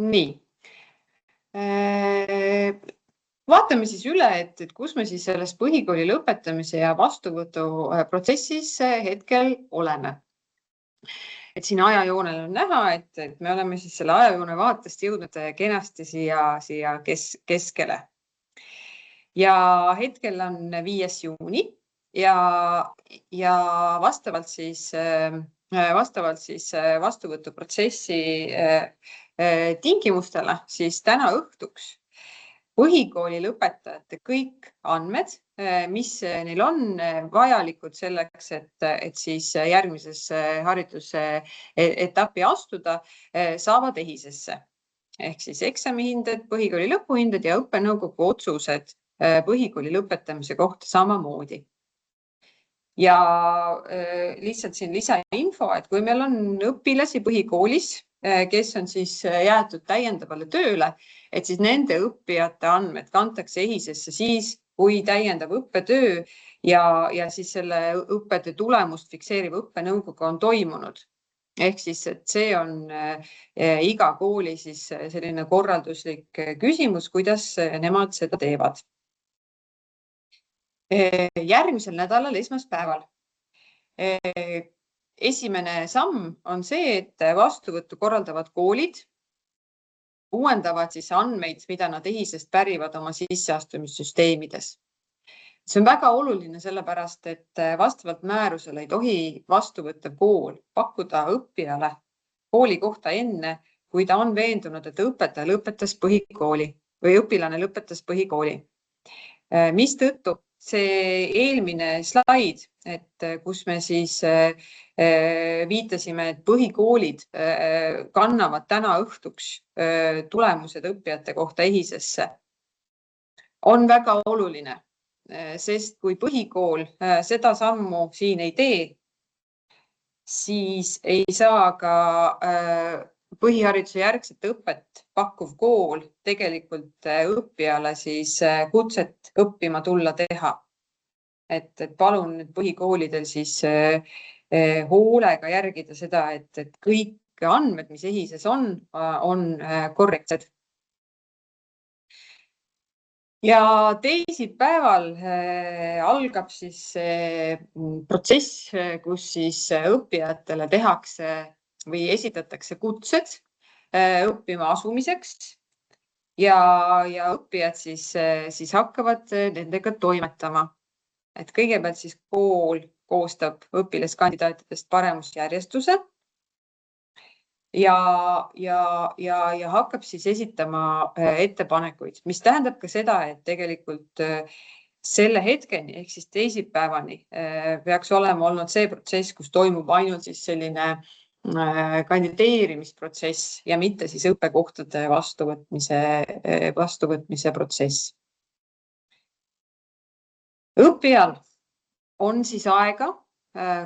Nii. Vaatame siis üle, et kus me siis selles põhikooli lõpetamise ja vastuvõtu protsessis hetkel oleme. Et siin ajajoonel on näha, et me oleme siis selle ajajoone vaatest jõudnud kenasti siia keskele. Ja hetkel on 5. juuni ja vastavalt siis vastuvõtuprotsessi tingimustele siis täna õhtuks põhikooli lõpetajate kõik andmed, mis neil on vajalikud selleks, et siis järgmisesse hariduse etappi astuda, saavad EHIS-esse. Ehk siis eksamihinded, põhikooli lõpuhinded ja õppenõukogu otsused põhikooli lõpetamise kohta samamoodi. Ja lihtsalt siin lisainfo, et kui meil on õpilasi põhikoolis, kes on siis jäetud täiendavale tööle, et siis nende õppijate andmed kantakse EHIS-esse siis, kui täiendav õppetöö ja siis selle õppetöö tulemust fikseeriv õppenõukogu on toimunud. Ehk siis, et see on iga kooli siis selline korralduslik küsimus, kuidas nemad seda teevad. Järgmisel nädalal esmaspäeval. Esimene samm on see, et vastuvõttu korraldavad koolid uuendavad siis andmeid, mida nad EHIS-est pärivad oma sisseastumissüsteemides. See on väga oluline sellepärast, et vastavalt määrusele ei tohi vastuvõttev kool pakkuda õppijale kooli kohta enne, kui ta on veendunud, et õpetaja lõpetas põhikooli või õpilane lõpetas põhikooli. Mistõttu see eelmine slaid, et kus me siis viitasime, et põhikoolid kannavad täna õhtuks tulemused õppijate kohta EHIS-esse, on väga oluline, sest kui põhikool seda sammu siin ei tee, siis ei saa ka põhihariduse järgset õpet pakkuv kool tegelikult õppijale siis kutset õppima tulla teha. Et palun põhikoolidel siis hoolega järgida seda, et kõik andmed, mis EHIS-es on korrektsed. Ja teisipäeval algab siis protsess, kus siis õppijatele tehakse või esitatakse kutsed õppima asumiseks ja õppijad siis hakkavad nendega toimetama. Et kõigepealt siis kool koostab õpilaskandidaatidest paremusjärjestuse ja hakkab siis esitama ettepanekuid, mis tähendab ka seda, et tegelikult selle hetkeni ehk siis teisipäevani peaks olema olnud see protsess, kus toimub ainult siis selline kandideerimisprotsess ja mitte siis õppekohtade vastuvõtmise protsess. Õppijal on siis aega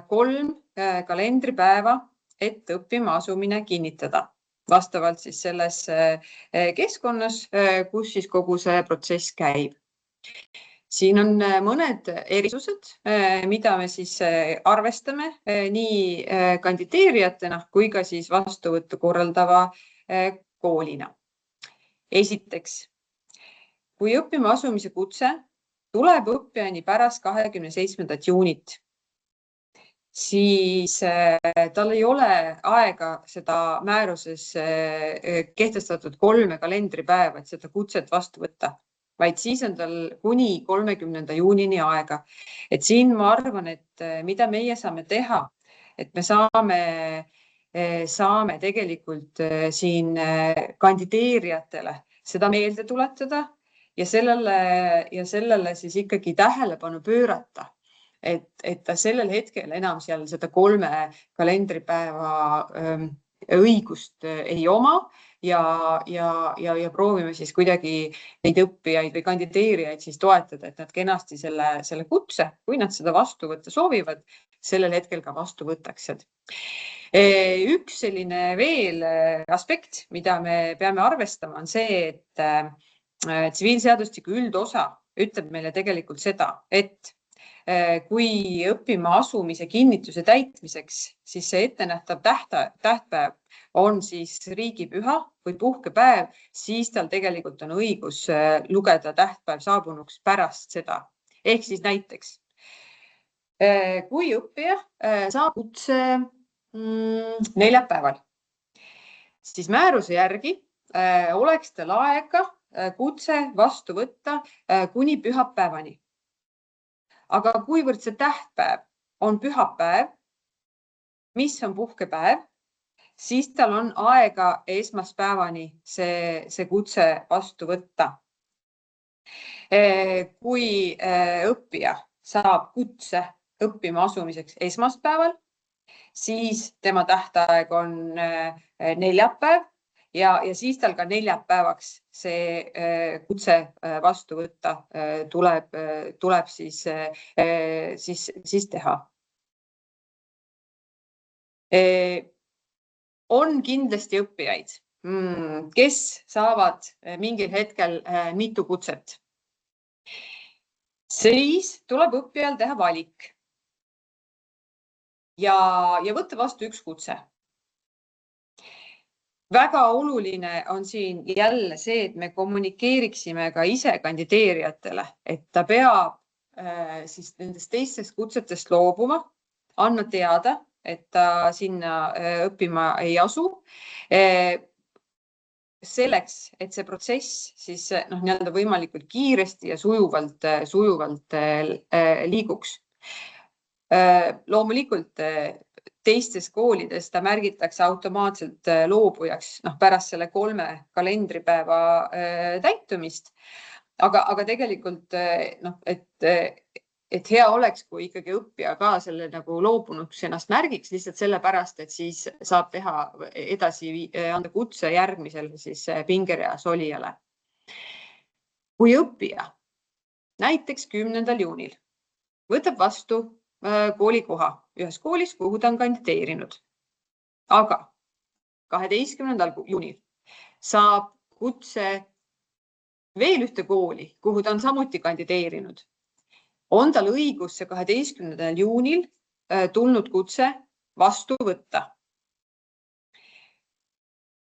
3 kalendripäeva, et õppima asumine kinnitada vastavalt siis selles keskkonnas, kus siis kogu see protsess käib. Siin on mõned erisused, mida me siis arvestame nii kandideerijatena kui ka siis vastuvõttu korraldava koolina. Esiteks, kui õppima asumise kutse tuleb õppijani pärast 27. juunit, siis tal ei ole aega seda määruses kehtestatud 3 kalendripäeva, et seda kutset vastu võtta, vaid siis on tal kuni 30. juunini aega. Et siin ma arvan, et mida meie saame teha, et me saame tegelikult siin kandideerijatele seda meelde tuletada ja sellele siis ikkagi tähelepanu pöörata, et ta sellel hetkel enam seal seda 3 kalendripäeva õigust ei oma ja proovime siis kuidagi neid õppijaid või kandideerijaid siis toetada, et nad kenasti selle kutse, kui nad seda vastu võtta soovivad, sellel hetkel ka vastu võtaksid. Üks selline veel aspekt, mida me peame arvestama, on see, et tsiviilseadustiku üldosa ütleb meile tegelikult seda, et kui õppima asumise kinnituse täitmiseks, siis see ettenähtav tähtpäev on siis riigipüha või puhkepäev, siis tal tegelikult on õigus lugeda tähtpäev saabunuks pärast seda. Ehk siis näiteks, kui õppija saab kutse neljapäeval, siis määruse järgi oleks tal aega kutse vastu võtta kuni pühapäevani. Aga kuivõrd see tähtpäev on pühapäev, mis on puhkepäev, siis tal on aega esmaspäevani see kutse vastu võtta. Kui õppija saab kutse õppima asumiseks esmaspäeval, siis tema tähtaeg on neljapäev ja siis tal ka neljapäevaks see kutse vastu võtta tuleb siis teha. On kindlasti õppijaid, kes saavad mingil hetkel mitu kutset. Siis tuleb õppijal teha valik ja võtta vastu üks kutse. Väga oluline on siin jälle see, et me kommunikeeriksime ka ise kandideerijatele, et ta peab siis nendest teistest kutsetest loobuma, anna teada, et ta sinna õppima ei asu. Selleks, et see protsess siis nii-öelda võimalikult kiiresti ja sujuvalt liiguks. Loomulikult teistes koolides ta märgitakse automaatselt loobujaks pärast selle 3 kalendripäeva täitumist. Aga tegelikult, et hea oleks, kui ikkagi õppija ka selle nagu loobunuks ennast märgiks lihtsalt sellepärast, et siis saab teha edasi anda kutse järgmisel siis pingereas olijale. Kui õppija näiteks 10. juunil võtab vastu koolikoha ühes koolis, kuhu ta on kandideerinud. Aga 12. juunil saab kutse veel ühte kooli, kuhu ta on samuti kandideerinud. On tal õigus see 12. juunil tulnud kutse vastu võtta.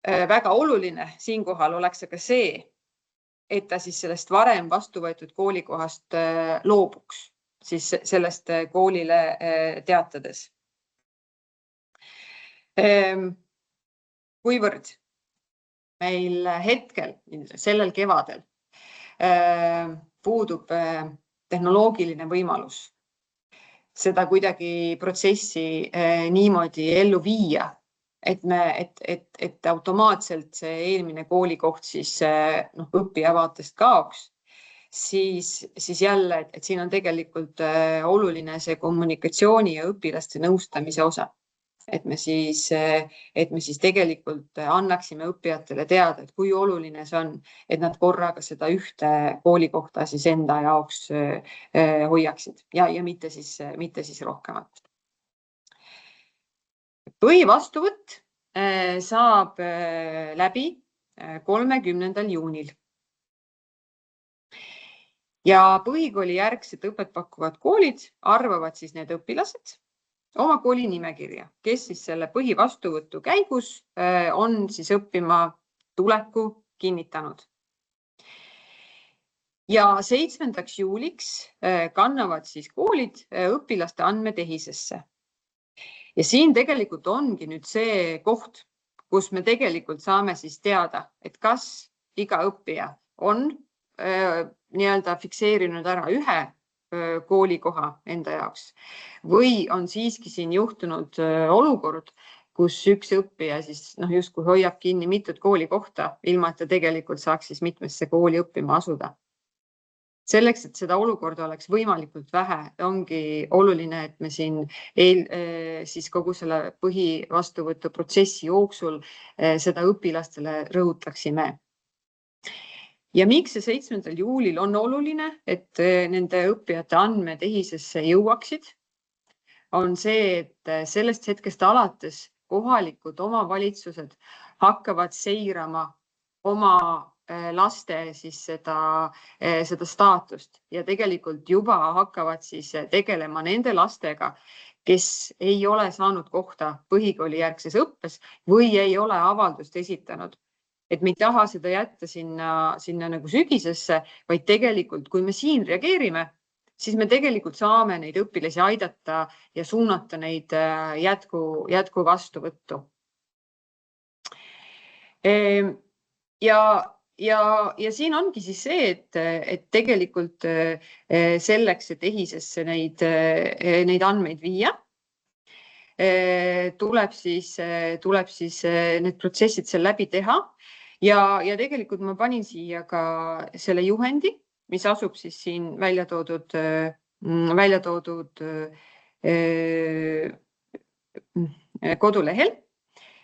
Väga oluline siinkohal oleks aga see, et ta siis sellest varem vastu võetud koolikohast loobuks. Siis sellest koolile teatades. Kuivõrd meil hetkel, sellel kevadel, puudub tehnoloogiline võimalus seda kuidagi protsessi niimoodi ellu viia, et automaatselt see eelmine koolikoht siis õppija vaatest kaoks. Siis jälle, et siin on tegelikult oluline see kommunikatsiooni ja õpilaste nõustamise osa. Et me siis tegelikult annaksime õppijatele teada, et kui oluline see on, et nad korraga seda ühte koolikohta siis enda jaoks hoiaksid ja mitte siis rohkemat. Põhivastuvõtt saab läbi 30. juunil. Ja põhikooli järgset õpet pakkuvad koolid arvavad siis need õpilased oma kooli nimekirja, kes siis selle põhivastuvõtu käigus on siis õppima tuleku kinnitanud. Ja 7. juuliks kannavad siis koolid õpilaste andmetehisesse. Ja siin tegelikult ongi nüüd see koht, kus me tegelikult saame siis teada, et kas iga õppija on nii-öelda fikseerinud ära ühe koolikoha enda jaoks või on siiski siin juhtunud olukord, kus üks õppija siis justkui hoiab kinni mitut koolikohta, ilma et ta tegelikult saaks siis mitmesse kooli õppima asuda. Selleks, et seda olukorda oleks võimalikult vähe, ongi oluline, et me siin siis kogu selle põhivastuvõtu protsessi jooksul seda õpilastele rõhutaksime. Ja miks see 7. juulil on oluline, et nende õppijate andmetehisesse jõuaksid, on see, et sellest hetkest alates kohalikud omavalitsused hakkavad seirama oma laste siis seda staatust ja tegelikult juba hakkavad siis tegelema nende lastega, kes ei ole saanud kohta põhikoolijärgses õppes või ei ole avaldust esitanud. Et me ei taha seda jätta sinna nagu sügisesse, vaid tegelikult, kui me siin reageerime, siis me tegelikult saame neid õpilasi aidata ja suunata neid jätku vastuvõttu. Ja siin ongi siis see, et tegelikult selleks, et EHIS-esse neid andmeid viia, tuleb siis need protsessid seal läbi teha ja tegelikult ma panin siia ka selle juhendi, mis asub siis siin välja toodud kodulehel.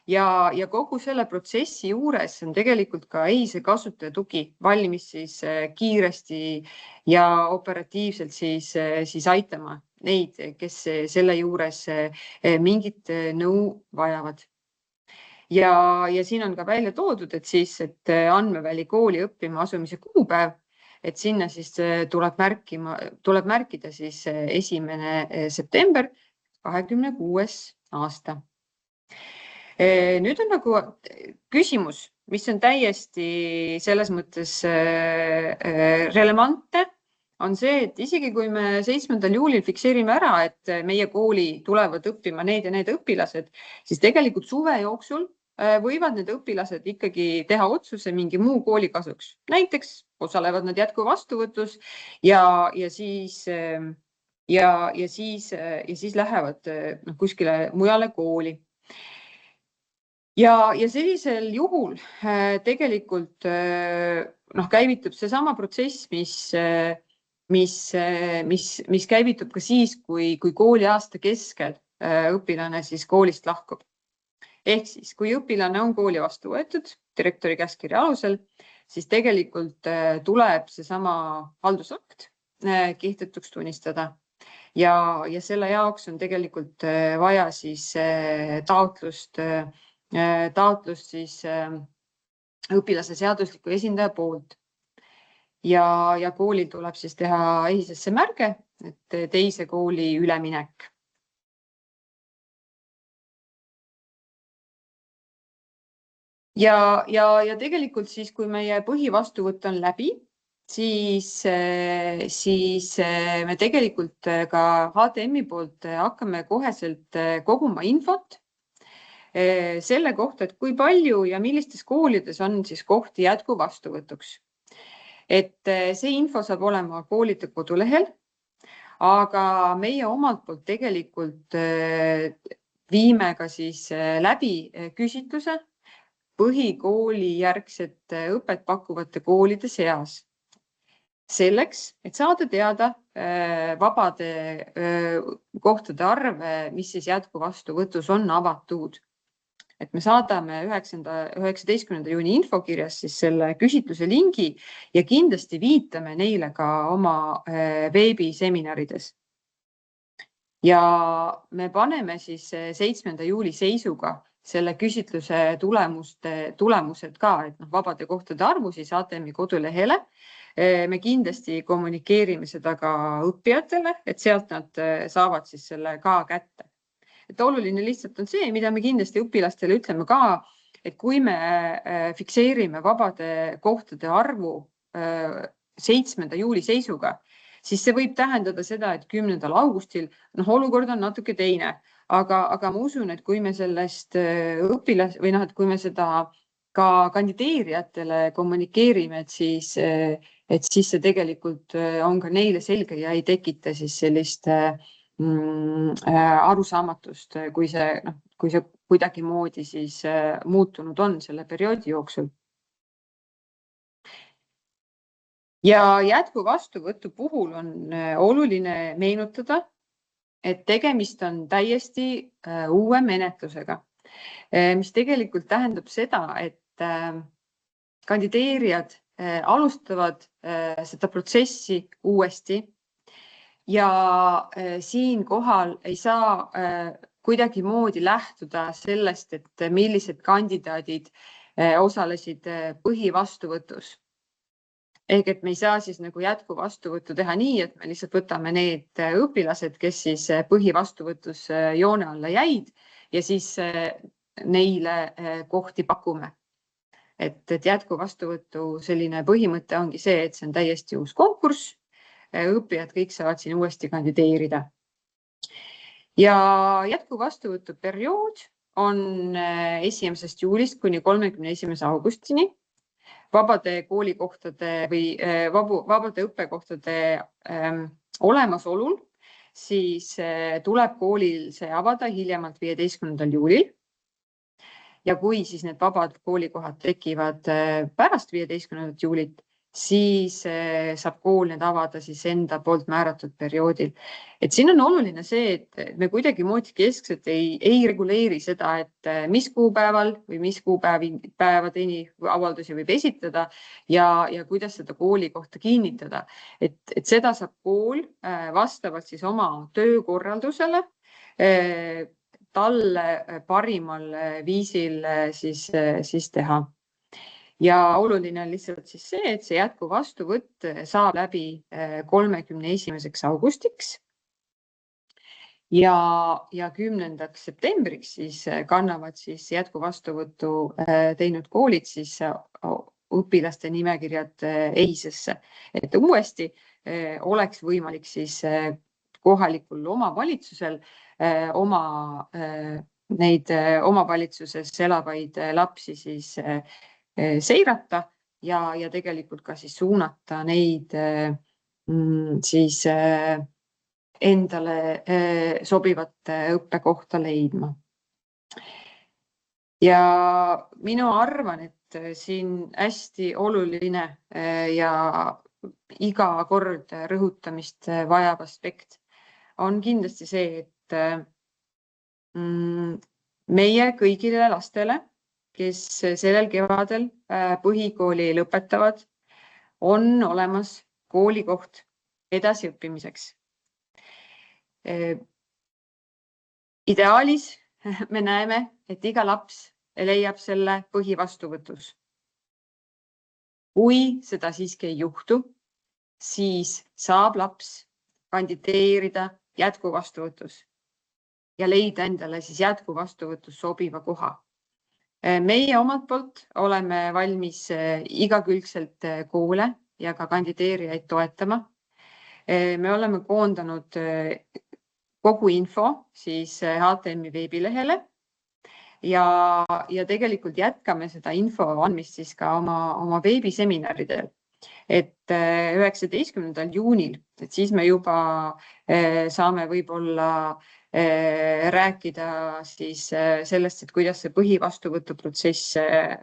Ja kogu selle protsessi juures on tegelikult ka EHIS-e kasutajatugi valmis siis kiiresti ja operatiivselt siis aitama neid, kes selle juures mingit nõu vajavad. Ja siin on ka välja toodud, et andmeväli kooli õppima asumise kuupäev, et sinna siis tuleb märkida siis 1. september 2026. aasta. Nüüd on nagu küsimus, mis on täiesti selles mõttes relevantne, on see, et isegi kui me 7. juulil fikseerime ära, et meie kooli tulevad õppima need ja need õpilased, siis tegelikult suve jooksul võivad need õpilased ikkagi teha otsuse mingi muu kooli kasuks. Näiteks osalevad nad jätku vastuvõtus ja siis lähevad kuskile mujale kooli. Ja sellisel juhul tegelikult käivitub seesama protsess, mis käivitub ka siis, kui kooliaasta keskel õpilane siis koolist lahkub. Ehk siis, kui õpilane on kooli vastu võetud direktori käskkirja alusel, siis tegelikult tuleb seesama haldusakt kehtetuks tunnistada. Ja selle jaoks on tegelikult vaja siis taotlust siis õpilase seadusliku esindaja poolt. Ja koolil tuleb siis teha EHIS-esse märge, et teise kooli üleminek. Ja tegelikult siis, kui meie põhivastuvõtt on läbi, siis me tegelikult ka HTM-i poolt hakkame koheselt koguma infot selle kohta, et kui palju ja millistes koolides on siis kohti jätku vastuvõtuks. Et see info saab olema koolide kodulehel, aga meie omalt poolt tegelikult viime ka siis läbi küsitluse põhikooli järgset õpet pakkuvate koolide seas. Selleks, et saada teada vabade kohtade arv, mis siis jätku vastuvõtus on avatud. Et me saadame 19. juuni infokirjas siis selle küsitluse lingi ja kindlasti viitame neile ka oma veebiseminarides. Ja me paneme siis 7. juuli seisuga selle küsitluse tulemused ka, et vabade kohtade arvu siis HTM-i kodulehele. Me kindlasti kommunikeerime seda ka õppijatele, et sealt nad saavad siis selle ka kätte. Et oluline lihtsalt on see, mida me kindlasti õpilastele ütleme ka, et kui me fikseerime vabade kohtade arvu 7. juuli seisuga, siis see võib tähendada seda, et 10. augustil olukord on natuke teine. Aga ma usun, et kui me sellest et kui me seda ka kandideerijatele kommunikeerime, et siis see tegelikult on ka neile selge ja ei tekita siis sellist arusaamatust, kui see kuidagimoodi siis muutunud on selle perioodi jooksul. Ja jätku vastuvõtu puhul on oluline meenutada, et tegemist on täiesti uue menetlusega, mis tegelikult tähendab seda, et kandideerijad alustavad seda protsessi uuesti ja siinkohal ei saa kuidagimoodi lähtuda sellest, et millised kandidaadid osalesid põhivastuvõtus. Ehk et me ei saa siis nagu jätkuvastuvõttu teha nii, et me lihtsalt võtame need õpilased, kes siis põhivastuvõtus joone alla jäid ja siis neile kohti pakume. Et jätkuvastuvõtu selline põhimõte ongi see, et see on täiesti uus konkurss. Õppijad kõik saavad siin uuesti kandideerida. Ja jätkuvastuvõtu periood on 1. juulist kuni 31. augustini. Vabade koolikohtade või vabade õppekohtade olemasolul, siis tuleb koolil see avada hiljemalt 15. juulil. Ja kui siis need vabad koolikohad tekivad pärast 15. juulit, siis saab kool need avada siis enda poolt määratud perioodil. Et siin on oluline see, et me kuidagimoodi keskselt ei reguleeri seda, et mis kuupäeval või mis kuupäevadeni avaldusi võib esitada ja kuidas seda koolikohta kinnitada. Et seda saab kool vastavalt siis oma töökorraldusele talle parimal viisil siis teha. Ja oluline on lihtsalt siis see, et see jätkuvastuvõtt saab läbi 31. augustiks ja 10. septembriks siis kannavad siis jätkuvastuvõttu teinud koolid siis õpilaste nimekirjad EIS-esse, et uuesti oleks võimalik siis kohalikul omavalitsusel oma neid omavalitsuses elavaid lapsi siis seirata ja tegelikult ka siis suunata neid siis endale sobivat õppekohta leidma. Ja minu arvan, et siin hästi oluline ja iga kord rõhutamist vajav aspekt on kindlasti see, et meie kõigile lastele, kes sellel kevadel põhikooli lõpetavad, on olemas koolikoht edasiõppimiseks. Ideaalis me näeme, et iga laps leiab selle põhivastuvõtus. Kui seda siiski ei juhtu, siis saab laps kandideerida jätkuvastuvõtus ja leida endale siis jätkuvastuvõtus sobiva koha. Meie omalt poolt oleme valmis igakülgselt koole ja ka kandideerijaid toetama. Me oleme koondanud kogu info siis HTM-i veebilehele ja tegelikult jätkame seda info andmist siis ka oma veebiseminaridel. Et 19. juunil, et siis me juba saame võib-olla rääkida siis sellest, et kuidas see põhivastuvõtuprotsess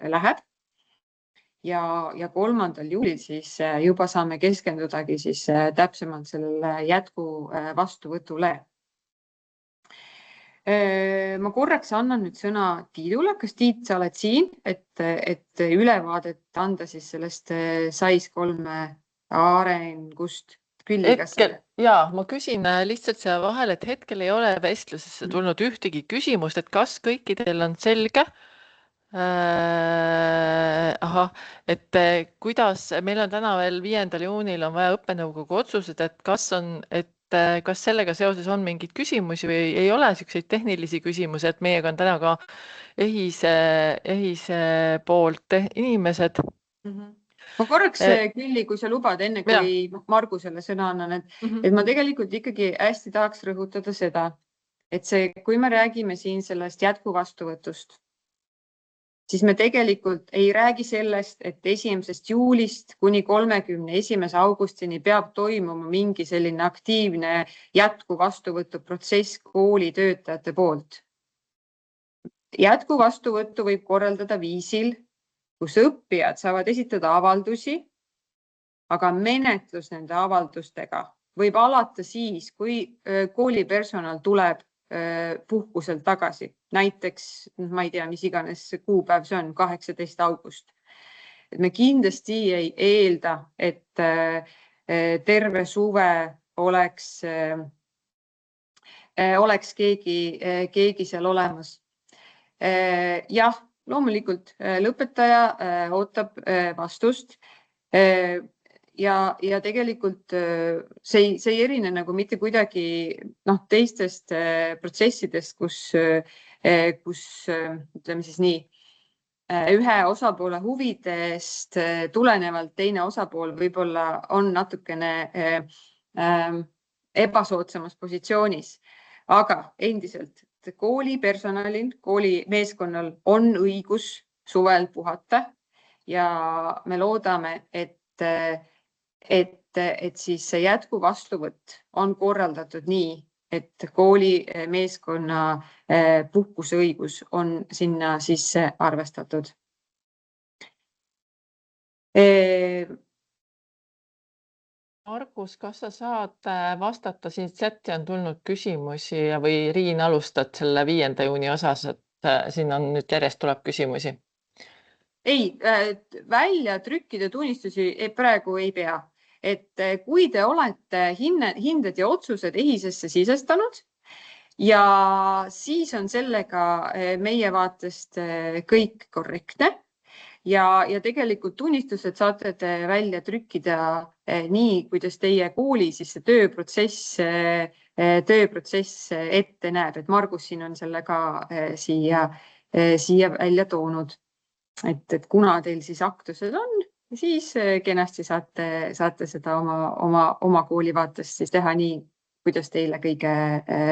läheb. Ja 3. juulil siis juba saame keskendudagi siis täpsemalt sellele jätkuvastuvõtule. Ma korraks annan nüüd sõna Tiidule. Kas Tiit, sa oled siin, et ülevaadet anda siis sellest SAIS3 arengust? Jaa, ma küsin lihtsalt seal vahel, et hetkel ei ole vestlusesse tulnud ühtegi küsimust, et kas kõikidel on selge? Et kuidas, meil on täna veel 5. juunil on vaja õppenõukogu otsused, et kas sellega seoses on mingeid küsimusi või ei ole selliseid tehnilisi küsimusi, et meiega on täna ka EHIS-e poolt inimesed. Ma korraks, Külli, kui sa lubad, enne kui Margusele sõna annan, et ma tegelikult ikkagi hästi tahaks rõhutada seda, et kui me räägime siin sellest jätkuvastuvõtust, siis me tegelikult ei räägi sellest, et 1. juulist kuni 31. augustini peab toimuma mingi selline aktiivne jätkuvastuvõtuprotsess kooli töötajate poolt. Jätkuvastuvõttu võib korraldada viisil, kus õppijad saavad esitada avaldusi, aga menetlus nende avaldustega võib alata siis, kui koolipersonal tuleb puhkuselt tagasi. Näiteks, ma ei tea, mis iganes kuupäev see on, 18. august. Et me kindlasti ei eelda, et terve suve oleks keegi seal olemas. Jah, loomulikult lõpetaja ootab vastust. Ja tegelikult see ei erine nagu mitte kuidagi teistest protsessidest, kus ütleme siis nii, ühe osapoole huvidest tulenevalt teine osapool võib-olla on natukene ebasoodsamas positsioonis, aga endiselt kooli personalil, kooli meeskonnal on õigus suvel puhata ja me loodame, et siis see jätkuv vastuvõtt on korraldatud nii, et kooli meeskonna puhkuseõigus on sinna sisse arvestatud. Margus, kas sa saad vastata, siin chati on tulnud küsimusi või Riin alustad selle 5. juuni osas, et siin on nüüd järjest tuleb küsimusi. Ei, välja trükkida tunnistusi praegu ei pea. Et kui te olete hinded ja otsused EHIS-esse sisestanud ja siis on sellega meie vaatest kõik korrektne ja tegelikult tunnistused saate te välja trükkida nii, kuidas teie kooli siis see tööprotsess ette näeb, et Margus siin on selle ka siia välja toonud. Et kuna teil siis aktused on, siis kenasti saate seda oma kooli vaatest siis teha nii, kuidas teile kõige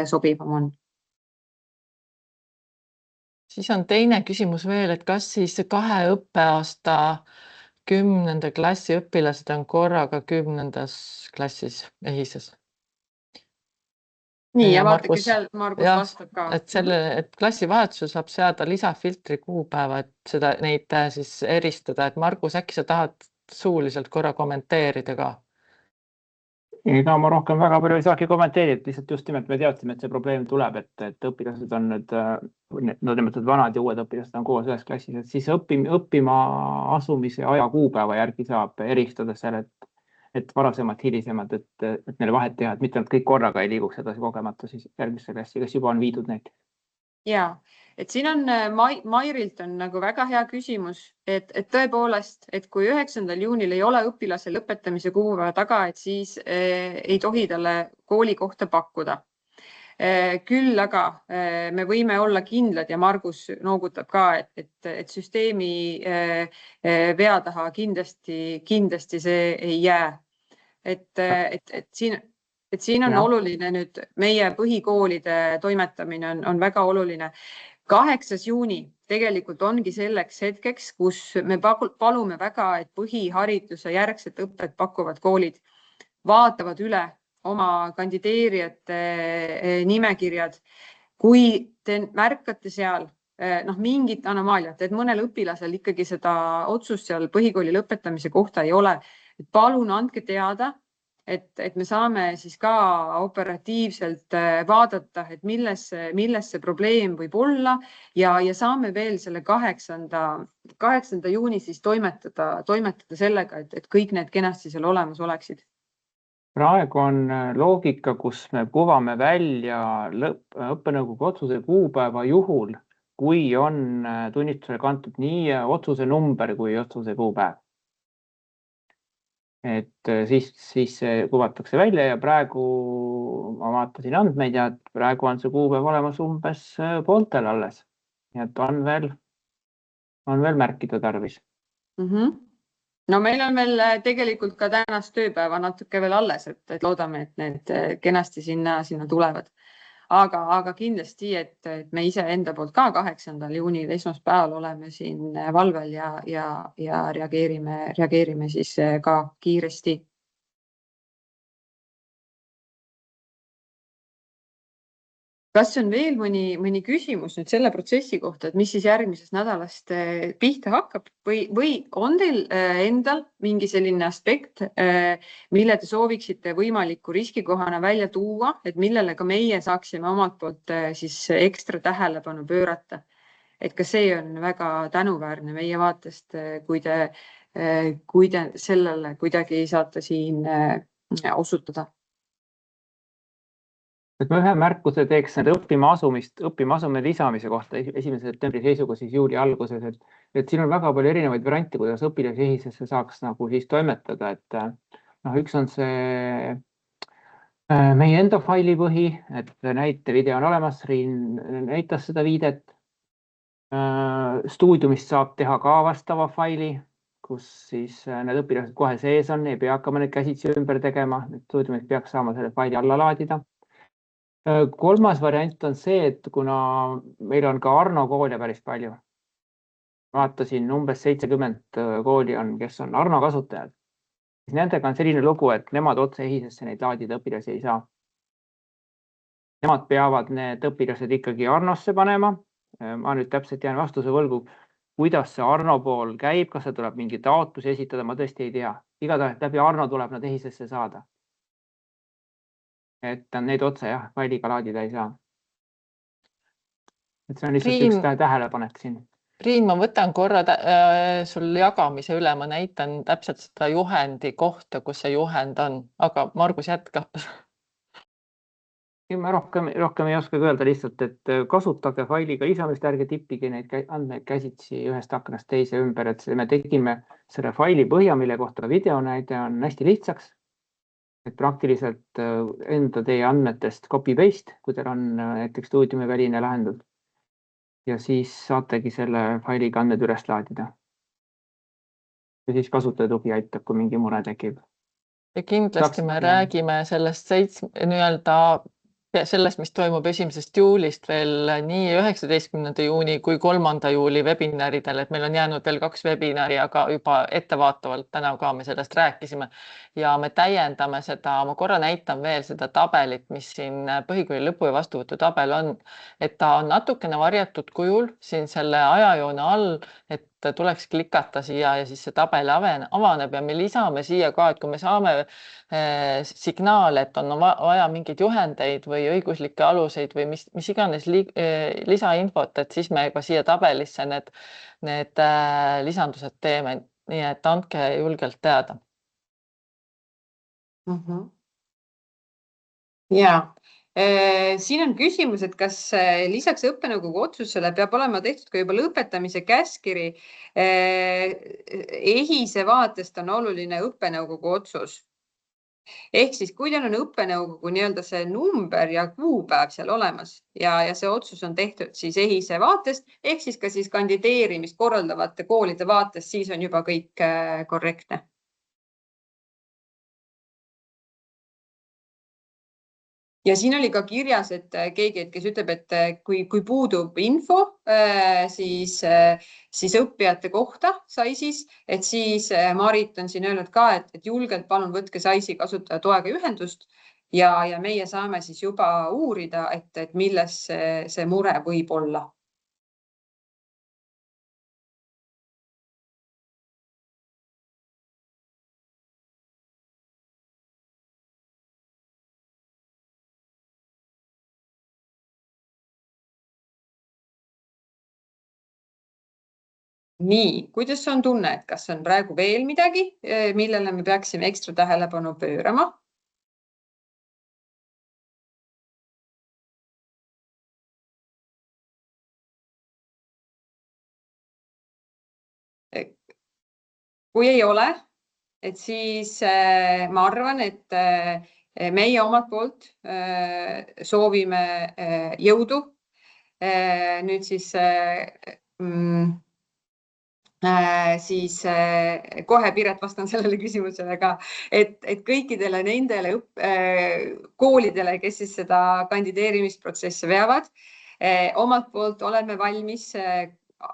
sobivam on. Siis on teine küsimus veel, et kas siis 2 õppeaasta 10. klassi õpilased on korraga 10. klassis EHIS-es? Nii, ja vaadake seal, Margus vastab ka. Et klassivahetuse saab seada lisafiltri kuupäeva, et neid siis eristada. Et Margus, äkki sa tahad suuliselt korra kommenteerida ka? Ega ma rohkem väga palju ei saagi kommenteerida, lihtsalt just nimelt me teadsime, et see probleem tuleb, et õpilased on nüüd nimetatud vanad ja uued õpilased on koos ühes klassis, et siis õppima asumise aja kuupäeva järgi saab eristada seal, et varasemalt, hilisemalt, et neile vahet teha, et mitte nad kõik korraga ei liiguks edasi kogemata siis järgmisse klassi, kes juba on viidud neid. Ja, et siin on Mairilt on nagu väga hea küsimus, et tõepoolest, et kui 9. juunil ei ole õpilase lõpetamise kuupäeva taga, et siis ei tohi talle kooli kohta pakkuda. Küll aga me võime olla kindlad ja Margus noogutab ka, et süsteemi vea taha kindlasti see ei jää. Et siin on oluline nüüd meie põhikoolide toimetamine on väga oluline. 8. juuni tegelikult ongi selleks hetkeks, kus me palume väga, et põhihariduse järgset õpet pakkuvad koolid vaatavad üle oma kandideerijate nimekirjad. Kui te märkate seal mingit anomaaliat, et mõnel õpilasel ikkagi seda otsust seal põhikooli lõpetamise kohta ei ole, et palun andke teada, et me saame siis ka operatiivselt vaadata, et milles see probleem võib olla ja saame veel selle 8. juuni siis toimetada sellega, et kõik need kenasti seal olemas oleksid. Praegu on loogika, kus me kuvame välja õppenõukogu otsuse kuupäeva juhul, kui on tunnistusele kantud nii otsuse number kui otsuse kuupäev. Et siis kuvatakse välja ja praegu ma vaatasin andmeid ja praegu on see kuupäev olemas umbes pooltel alles. Nii et on veel märkida tarvis. No meil on veel tegelikult ka tänast tööpäeva natuke veel alles, et loodame, et need kenasti sinna tulevad. Aga kindlasti, et me ise enda poolt ka 8. juunil esmaspäeval oleme siin valvel ja reageerime siis ka kiiresti. Kas on veel mõni küsimus nüüd selle protsessi kohta, et mis siis järgmisest nädalast pihta hakkab või on teil endal mingi selline aspekt, mille te sooviksite võimaliku riskikohana välja tuua, et millele ka meie saaksime omalt poolt siis ekstra tähelepanu pöörata? Et ka see on väga tänuväärne meie vaatest, kui te sellele kuidagi saate siin osutada. et ma ühe märkuse teeks nende õppima asume lisamise kohta 1. septembri seisuga siis juuli alguses, et siin on väga palju erinevaid variante, kuidas õpilasi EHIS-esse saaks nagu siis toimetada, et üks on see meie enda failipõhi, et näitevideo on olemas, Riin näitas seda viidet. Stuudiumist saab teha ka vastava faili, kus siis need õpilased kohe sees on, ei pea hakkama neid käsitsi ümber tegema, stuudiumist peaks saama selle faili alla laadida. Kolmas variant on see, et kuna meil on ka Arno koole päris palju, vaatasin umbes 70 kooli on, kes on Arno kasutajad, siis nendega on selline lugu, et nemad otse EHIS-esse neid laadida õpilasi ei saa. Nemad peavad need õpilased ikkagi Arnosse panema. Ma nüüd täpselt jään vastuse võlgu, kuidas see Arno pool käib, kas see tuleb mingi taotlusi esitada, ma tõesti ei tea. Igatahes läbi Arno tuleb nad EHIS-esse saada. Et neid otse failiga laadida ei saa. Et see on lihtsalt üks tähelepanek siin. Riin, ma võtan korra sul jagamise üle, ma näitan täpselt seda juhendi kohta, kus see juhend on, aga Margus jätka. Ma rohkem ei oska öelda lihtsalt, et kasutage failiga lisamist, ärge tippige neid andmeid käsitsi ühest aknast teise ümber, et me tegime selle faili põhja, mille kohta videonäide on hästi lihtsaks. Et praktiliselt enda teie andmetest copy-paste, kui teil on näiteks stuudiumi väline lahendus. Ja siis saategi selle failiga andmed üles laadida. Ja siis kasutajatugi aitab, kui mingi mure tekib. Ja kindlasti me räägime sellest sellest, mis toimub 1. juulist veel nii 19. juuni kui 3. juuli webinaridel, et meil on jäänud veel 2 webinari, aga juba ettevaatavalt täna ka me sellest rääkisime ja me täiendame seda, ma korra näitan veel seda tabelit, mis siin põhikooli lõpu ja vastuvõtu tabel on, et ta on natukene varjatud kujul siin selle ajajoone all, et tuleks klikata siia ja siis see tabel avaneb ja me lisame siia ka, et kui me saame signaale, et on vaja mingeid juhendeid või õiguslikke aluseid või mis iganes lisainfot, et siis me ka siia tabelisse need lisandused teeme, nii et andke julgelt teada. Jaa. Siin on küsimus, et kas lisaks õppenõukogu otsusele peab olema tehtud ka juba lõpetamise käskiri. EHIS-e vaatest on oluline õppenõukogu otsus. Ehk siis, kui teil on õppenõukogu nii-öelda see number ja kuupäev seal olemas ja see otsus on tehtud siis EHIS-e vaatest, ehk siis ka siis kandideerimist korraldavate koolide vaatest, siis on juba kõik korrektne. Ja siin oli ka kirjas, et keegi, kes ütleb, et kui puudub info, siis õppijate kohta SAIS-is, et siis Marit on siin öelnud ka, et julgelt palun võtke SAIS-i kasutaja toega ühendust ja meie saame siis juba uurida, et milles see mure võib olla. Nii, kuidas on tunne, et kas on praegu veel midagi, millele me peaksime ekstra tähelepanu pöörama? Kui ei ole, et siis ma arvan, et meie omalt poolt soovime jõudu. Nüüd siis kohe Piret vastan sellele küsimusele ka, et kõikidele nendele koolidele, kes siis seda kandideerimisprotsessi veavad, omalt poolt oleme valmis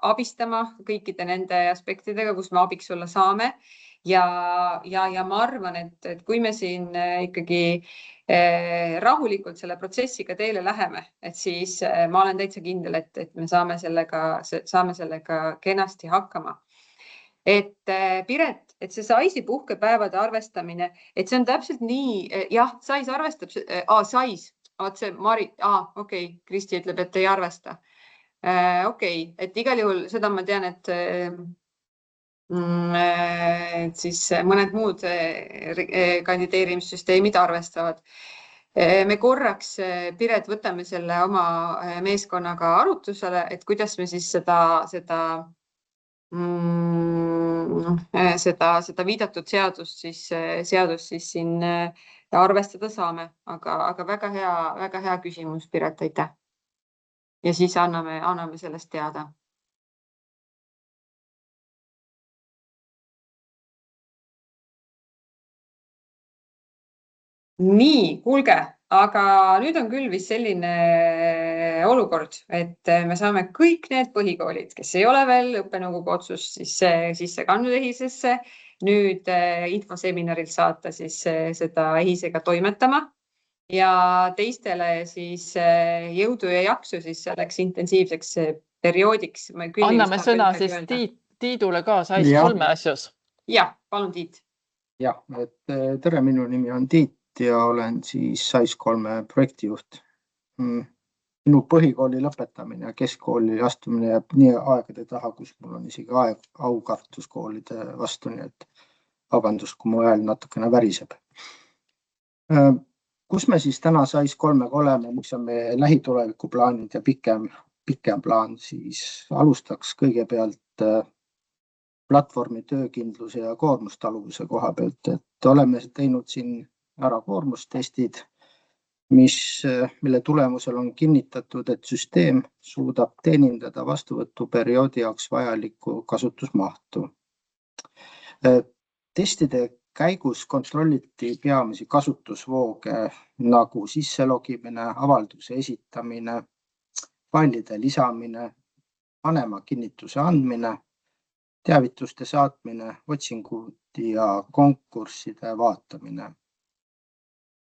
abistama kõikide nende aspektidega, kus me abiks olla saame. Ja ma arvan, et kui me siin ikkagi rahulikult selle protsessiga teele läheme, et siis ma olen täitsa kindel, et me saame sellega kenasti hakkama. Et Piret, et see SAIS-i puhkepäevade arvestamine, et see on täpselt nii, jah, SAIS arvestab, SAIS, see Mari, okei, Kristi ütleb, et ei arvesta. Okei, et igal juhul seda ma tean, et siis mõned muud kandideerimissüsteemid arvestavad. Me korraks, Piret, võtame selle oma meeskonnaga arutusele, et kuidas me siis seda viidatud seadust siis siin arvestada saame, aga väga hea küsimus, Piret, aitäh. Ja siis anname sellest teada. Nii, kuulge, aga nüüd on küll vist selline olukord, et me saame kõik need põhikoolid, kes ei ole veel õppenõukogu otsust sisse kandnud EHIS-esse, nüüd infoseminarilt saata siis seda EHIS-ega toimetama ja teistele siis jõudu ja jaksu siis selleks intensiivseks perioodiks. Anname sõna siis Tiidule ka SAIS 3 asjus. Jah, palun Tiit. Jah, tere, minu nimi on Tiit ja olen siis SAIS 3 projektijuht. Minu põhikooli lõpetamine ja keskkooli astumine jääb nii aegade taha, kus mul on isegi aukartus koolide vastu, nii et vabandust, kui mu hääl natukene väriseb. Kus me siis täna SAIS 3-ga oleme, mis on meie lähituleviku plaanid ja pikem plaan, siis alustaks kõigepealt platvormi töökindluse ja koormustaluvuse koha pealt, et oleme teinud siin ära koormustestid, mille tulemusel on kinnitatud, et süsteem suudab teenindada vastuvõtuperioodi jaoks vajalikku kasutusmahtu. Testide käigus kontrolliti peamisi kasutusvooge nagu sisselogimine, avalduse esitamine, failide lisamine, vanema kinnituse andmine, teavituste saatmine, otsingud ja konkursside vaatamine.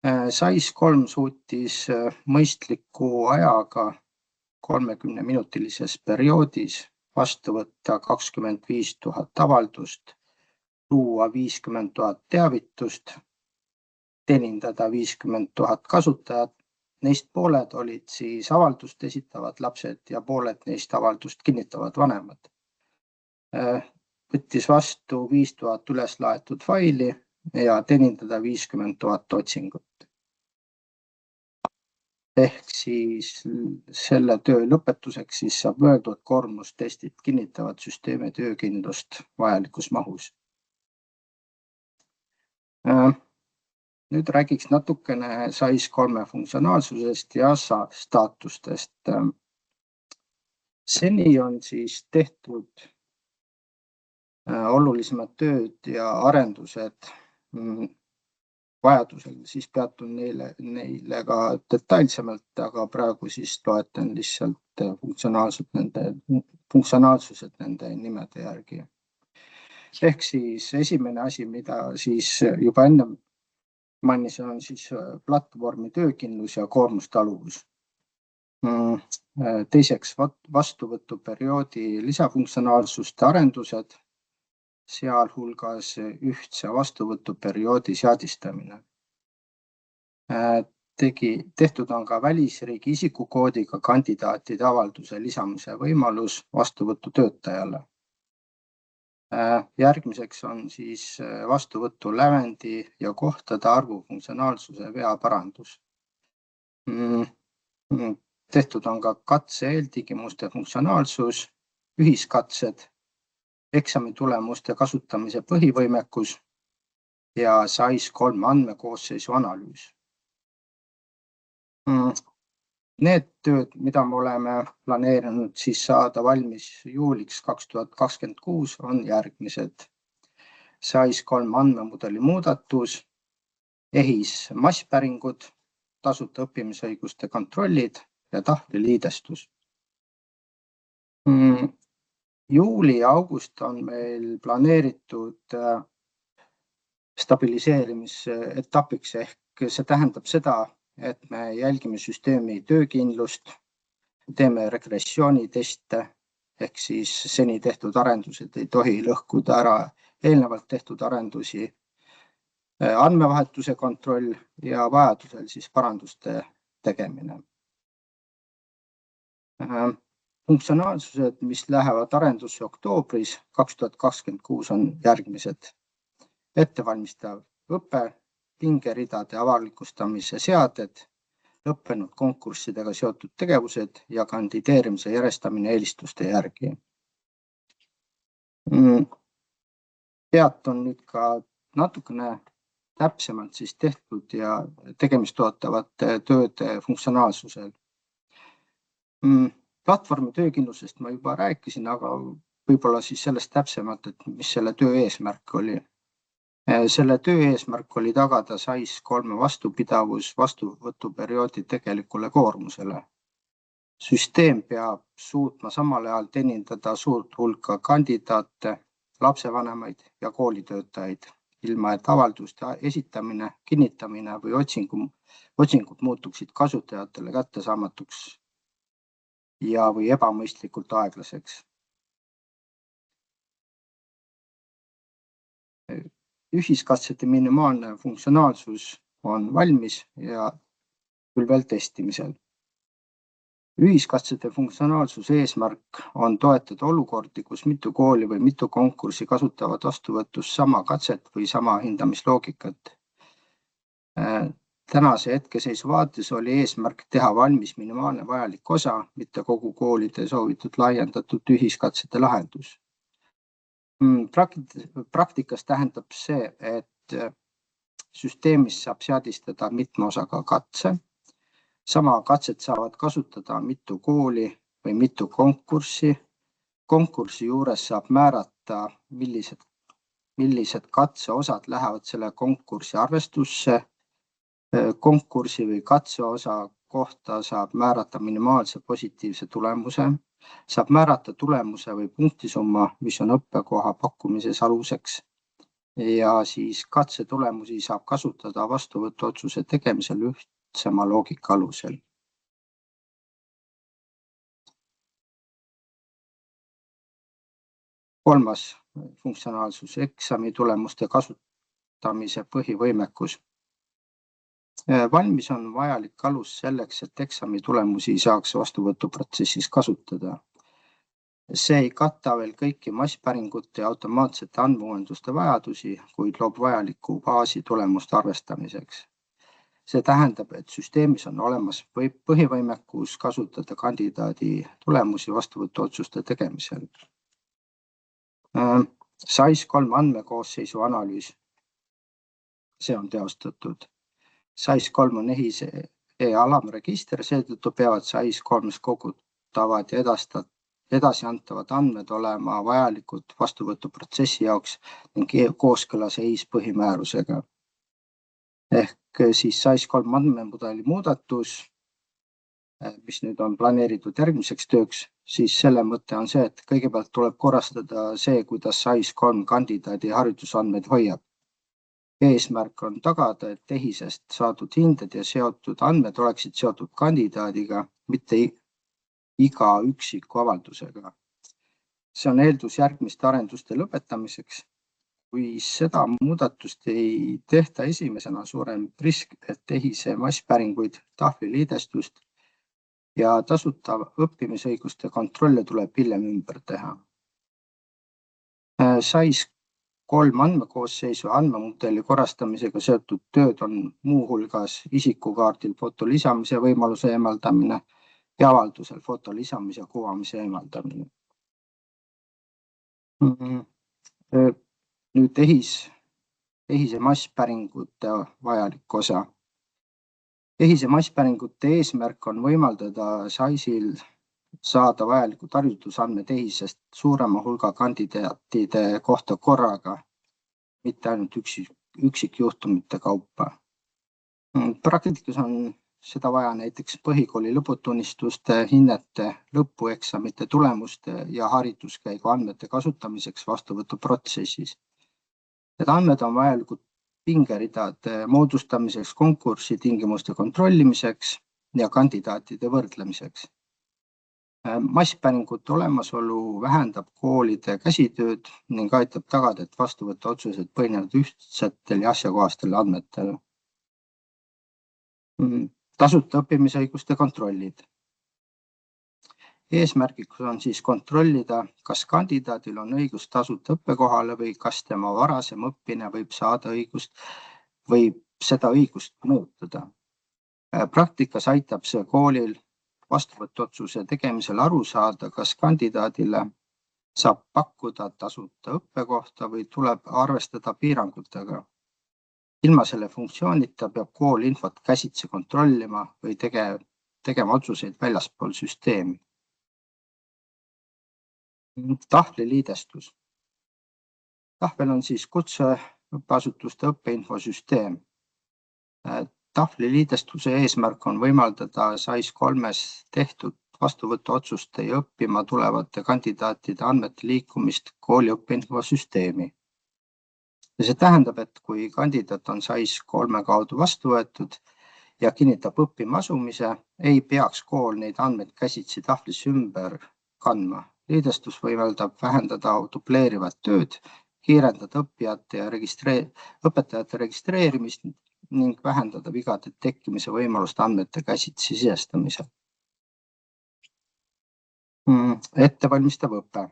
SAIS 3 suutis mõistliku ajaga 30-minutilises perioodis vastu võtta 25 000 avaldust, luua 50 000 teavitust, teenindada 50 000 kasutajat. Neist pooled olid siis avaldust esitavad lapsed ja pooled neist avaldust kinnitavad vanemad. Võttis vastu 5000 üles laetud faili ja teenindada 50 000 otsingut. Ehk siis selle töö lõpetuseks siis saab öelda, et koormustestid kinnitavad süsteemi töökindlust vajalikus mahus. Nüüd räägiks natukene SAIS 3 funktsionaalsusest ja staatustest. Seni on siis tehtud olulisemad tööd ja arendused vajadusel, siis peatun neile ka detailsemalt, aga praegu siis loetan lihtsalt funktsionaalsused nende nimede järgi. Ehk siis esimene asi, mida siis juba enne mainisin, on siis platvormi töökindlus ja koormustaluvus. Teiseks vastuvõtuperioodi lisafunktsionaalsuste arendused, sealhulgas ühtse vastuvõtuperioodi seadistamine. Tehtud on ka välisriigi isikukoodiga kandidaatide avalduse lisamise võimalus vastuvõtutöötajale. Järgmiseks on siis vastuvõtu lävendi ja kohtade arvu funktsionaalsuse veaparandus. Tehtud on ka katse eeltingimuste funktsionaalsus, ühiskatsed, eksamitulemuste kasutamise põhivõimekus ja SAIS 3 andmekoosseisu analüüs. Need tööd, mida me oleme planeerinud siis saada valmis juuliks 2026, on järgmised. SAIS 3 andmemudeli muudatus, EHIS masspäringud, tasuta õppimisõiguste kontrollid ja tahvliliidestus. Juuli ja august on meil planeeritud stabiliseerimisetapiks, ehk see tähendab seda, et me jälgime süsteemi töökindlust, teeme regressiooniteste, ehk siis seni tehtud arendused ei tohi lõhkuda ära eelnevalt tehtud arendusi, andmevahetuse kontroll ja vajadusel siis paranduste tegemine. Funktsionaalsused, mis lähevad arendusse oktoobris 2026, on järgmised. Ettevalmistav õpe, pingeridade avalikustamise seaded, lõppenud konkurssidega seotud tegevused ja kandideerimise järjestamine eelistuste järgi. Peatun nüüd ka natukene täpsemalt siis tehtud ja tegemist ootavate tööde funktsionaalsusel. Platvormi töökindlusest ma juba rääkisin, aga võib-olla siis sellest täpsemalt, et mis selle töö eesmärk oli. Selle töö eesmärk oli tagada SAIS3 vastupidavus vastuvõtuperioodi tegelikule koormusele. Süsteem peab suutma samal ajal teenindada suurt hulka kandidaate, lapsevanemaid ja koolitöötajaid, ilma et avalduste esitamine, kinnitamine või otsingud muutuksid kasutajatele kättesaamatuks ja või ebamõistlikult aeglaseks. Ühiskatsete minimaalne funktsionaalsus on valmis ja küll veel testimisel. Ühiskatsete funktsionaalsuse eesmärk on toetada olukordi, kus mitu kooli või mitu konkurssi kasutavad vastuvõtus sama katset või sama hindamisloogikat. Tänase hetkeseisu vaates oli eesmärk teha valmis minimaalne vajalik osa, mitte kogu koolide soovitud laiendatud ühiskatsete lahendus. Praktikas tähendab see, et süsteemis saab seadistada mitme osaga katse. Sama katset saavad kasutada mitu kooli või mitu konkurssi. Konkursi juures saab määrata, millised katseosad lähevad selle konkursi arvestusse. Konkursi või katseosa kohta saab määrata minimaalse positiivse tulemuse. Saab määrata tulemuse või punktisumma, mis on õppekoha pakkumises aluseks. Ja siis katse tulemusi saab kasutada vastuvõtuotsuse tegemisel ühtsema loogika alusel. Kolmas funktsionaalsus, eksami tulemuste kasutamise põhivõimekus. Valmis on vajalik alus selleks, et eksami tulemusi saaks vastuvõtuprotsessis kasutada. See ei kata veel kõiki masspäringute ja automaatsete andmeuuenduste vajadusi, kuid loob vajaliku baasi tulemuste arvestamiseks. See tähendab, et süsteemis on olemas põhivõimekus kasutada kandidaadi tulemusi vastuvõtuotsuste tegemisel. SAIS3 andmekoosseisu analüüs. See on teostatud. SAIS3 on EHIS alamregister, seetõttu peavad SAIS3 kogutavad ja edasiantavad andmed olema vajalikud vastuvõtuprotsessi jaoks ning kooskõlas EHIS põhimäärusega. Ehk siis SAIS3 andmemudeli muudatus, mis nüüd on planeeritud järgmiseks tööks, siis selle mõte on see, et kõigepealt tuleb korrastada see, kuidas SAIS3 kandidaadi haridusandmeid hoiab. Eesmärk on tagada, et EHISest saadud hinded ja seotud andmed oleksid seotud kandidaadiga, mitte iga üksiku avaldusega. See on eeldus järgmiste arenduste lõpetamiseks. Kui seda muudatust ei tehta esimesena, suurem risk, et EHISe masspäringuid, tahvliliidestust ja tasuta õppimisõiguste kontrolle tuleb hiljem ümber teha. SAIS3 andmekoosseisu andmemudeli korrastamisega seotud tööd on muu hulgas isikukaardil foto lisamise võimaluse eemaldamine ja avaldusel foto lisamise ja kuvamise eemaldamine. Nüüd EHISe masspäringute vajalik osa. EHISe masspäringute eesmärk on võimaldada SAIS-il saada vajalikud haridusandmed EHISest suurema hulga kandidaatide kohta korraga, mitte ainult üksikjuhtumite kaupa. Praktikas on seda vaja näiteks põhikooli lõputunnistuste, hinnete, lõpueksamite tulemuste ja hariduskäigu andmete kasutamiseks vastuvõtuprotsessis. Need andmed on vajalikud pingeridade moodustamiseks, konkursi tingimuste kontrollimiseks ja kandidaatide võrdlemiseks. Masspäringute olemasolu vähendab koolide käsitööd ning aitab tagada, et vastuvõtuotsused põhinevad ühtsetel ja asjakohastel andmetel. Tasuta õppimisõiguste kontrollid. Eesmärgiks on siis kontrollida, kas kandidaadil on õigus tasuta õppekohale või kas tema varasem õppimine võib seda õigust mõjutada. Praktikas aitab see koolil vastuvõtuotsuse tegemisel aru saada, kas kandidaadile saab pakkuda tasuta õppekohta või tuleb arvestada piirangutega. Ilma selle funktsioonita peab kool infot käsitsi kontrollima või tegema otsuseid väljaspool süsteemi. Tahvliliidestus. Tahvel on siis kutseõppeasutuste õppeinfosüsteem. Tahvliliidestuse eesmärk on võimaldada SAIS3-s tehtud vastuvõtuotsuste ja õppima tulevate kandidaatide andmete liikumist kooli õppeinfosüsteemi. Ja see tähendab, et kui kandidaat on SAIS3 kaudu vastu võetud ja kinnitab õppima asumise, ei peaks kool neid andmeid käsitsi tahvlis ümber kandma. Liidestus võimaldab vähendada dubleerivat tööd, kiirendada õppijate ja õpetajate registreerimist ning vähendada vigade tekkimise võimalust andmete käsitsi sisestamisel. Ettevalmistav õpe.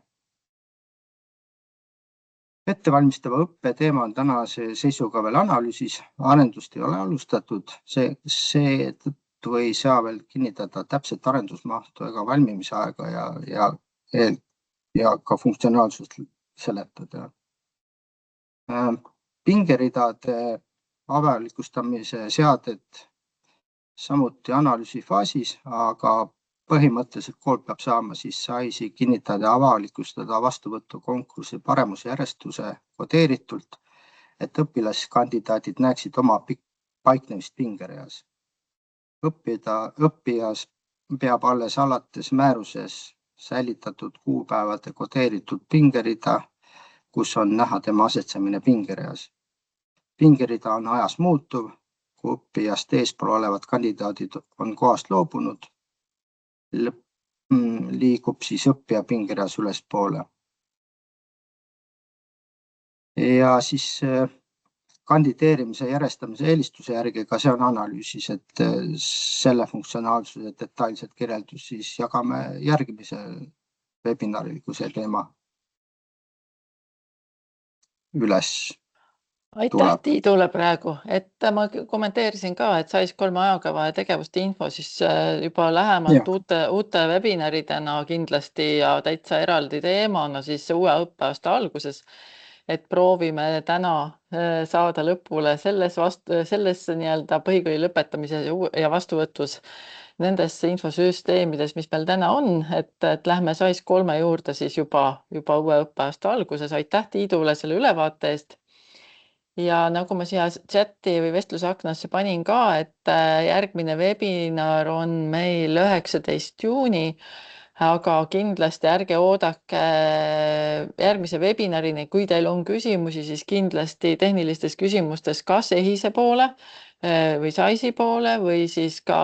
Ettevalmistava õppe teema on tänase seisuga veel analüüsis, arendust ei ole alustatud, seetõttu ei saa veel kinnitada täpset arendusmahtu ega valmimise aega ja ka funktsionaalsust seletada. Pingeridade avalikustamise seaded samuti analüüsi faasis, aga põhimõtteliselt kool peab saama siis SAIS-i kinnitada ja avalikustada vastuvõtukonkursi paremusjärjestuse kodeeritult, et õpilaskandidaadid näeksid oma paiknemist pingereas. Õppijas peab alles alates määruses säilitatud kuupäevade kodeeritud pingerida, kus on näha tema asetsemine pingereas. Pingerida on ajas muutuv, kui õppijast eespool olevad kandidaadid on kohast loobunud, liigub siis õppija pingereas ülespoole. Ja siis kandideerimise järjestamise eelistuse järgi, ka see on analüüsis, et selle funktsionaalsuse detailset kirjeldus siis jagame järgimise webinaril, kui see teema üles. Aitäh Tiidule praegu, et ma kommenteerisin ka, et SAIS3 ajakava ja tegevuste info siis juba lähemalt uute webinaridena kindlasti ja täitsa eraldi teemana siis uue õppeaasta alguses, et proovime täna saada lõpule selles nii-öelda põhikooli lõpetamise ja vastuvõtus nendes infosüsteemides, mis meil täna on, et lähme SAIS3 juurde siis juba uue õppeaasta alguses. Aitäh Tiidule selle ülevaate eest. Ja nagu ma siia chati või vestlusaknasse panin ka, et järgmine webinar on meil 19. juuni, aga kindlasti ärge oodake järgmise webinarini, kui teil on küsimusi, siis kindlasti tehnilistes küsimustes kas EHISe poole või SAIS-i poole või siis ka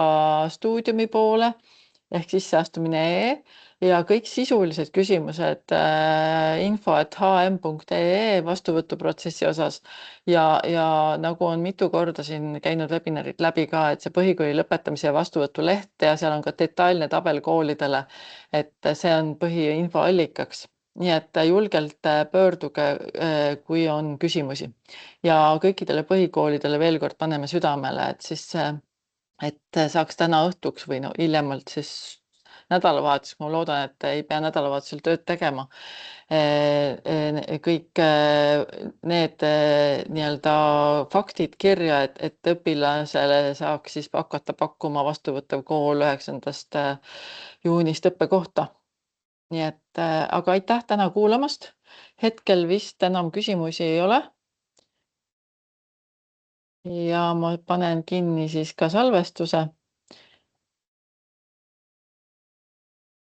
Stuudiumi poole ehk sisseastumine.ee ja kõik sisulised küsimused info@hm.ee vastuvõtuprotsessi osas ja nagu on mitu korda siin käinud webinarid läbi ka, et see põhikooli lõpetamise ja vastuvõtu leht ja seal on ka detailne tabel koolidele, et see on põhiinfoallikaks. Nii et julgelt pöörduge, kui on küsimusi ja kõikidele põhikoolidele veel kord paneme südamele, et saaks täna õhtuks või hiljemalt siis nädalavahetus, ma loodan, et ei pea nädalavahetusel tööd tegema. Kõik need nii-öelda faktid kirja, et õpilasele saaks siis hakata pakkuma vastuvõttev kool 9. juunist õppekohta. Nii et, aga aitäh täna kuulamast. Hetkel vist enam küsimusi ei ole. Ja ma panen kinni siis ka salvestuse.